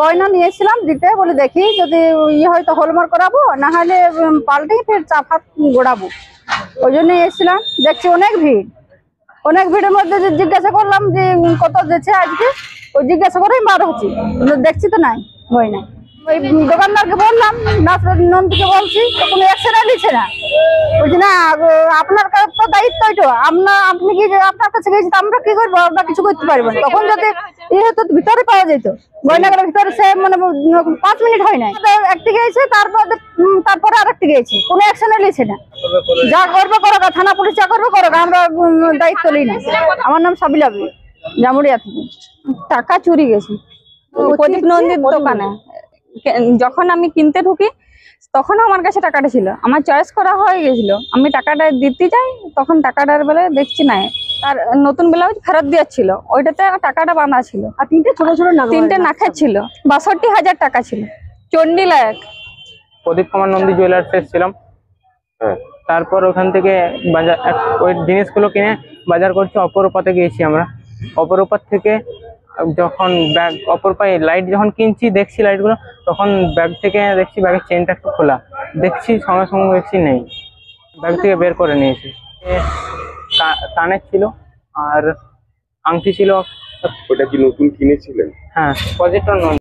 গয়না নিয়েছিলাম দিতে, বলে দেখি যদি ইয়ে হয়তো হলমার্ক করাবো, না হলে পাল্টেই ফের চাফাত গোড়াবো। ওই জন্য এসেছিলাম, দেখছি অনেক ভিড়। অনেক ভিড়ের মধ্যে জিজ্ঞাসা করলাম যে কত দিচ্ছে আজকে, ওই জিজ্ঞাসা করেই বার হচ্ছি, দেখছি তো নাই গয়না। ওই দোকানদারকে বললাম, নন্দীকে বলছি, তো কোনো অ্যাকশন নিচ্ছে না। বলছি না আপনার তো দায়িত্ব তো, আপনি কি আপনার কাছে গেছি, আমরা কি করবো, আমরা কিছু করতে পারবো না। তখন যদি ইয়ে হতো ভিতরে পাওয়া যেত, গয়নাগুলোর ভিতরে সে মানে 5 মিনিট হয় নাই, একটি গেছে, তারপরে আরেকটি গেছে, কোনো অ্যাকশন নিচ্ছে না। যা করবে করো, থানা পুলিশ যা করবে করো, আমরা দায়িত্ব নিই না। আমার নাম সাবিলা বিবি, জামুরিয়া থেকে। টাকা চুরি গেছে প্রদীপ নন্দীর দোকানে। যখন আমি কিনতে ঢুকি তখন আমার কাছে টাকাটা ছিল, আমার চয়েস করা হয়ে গেছিল, আমি টাকাটা দিতে যাই, তখন টাকাটার বেলা দেখছি নাই, তার নতুন ব্লাউজ ফেরত দেওয়ার ছিল, ওইটাতে টাকাটা বাঁধা ছিল, আর তিনটে নাকের ছিল, 62,000 টাকা ছিল। চন্ডিলায়ক প্রদীপ কুমার নন্দী জুয়েলার্স এসেছিলাম। তারপর ওখান থেকে বাজার ওই জিনিসগুলো কিনে বাজার করছি। অপরূপাতে গিয়েছি আমরা। অপরূপার থেকে যখন ব্যাগ অপরূপায় লাইট যখন কিনছি, দেখছি লাইটগুলো, তখন ব্যাগ থেকে দেখছি ব্যাগের চেনটা একটু খোলা, দেখছি সঙ্গে সঙ্গে দেখছি নেই, ব্যাগ থেকে বের করে নিয়েছি। কানের ছিল আর আংটি ছিল। ওটা কি নতুন কিনেছিলেন? হ্যাঁ, পজিটর নন্দী।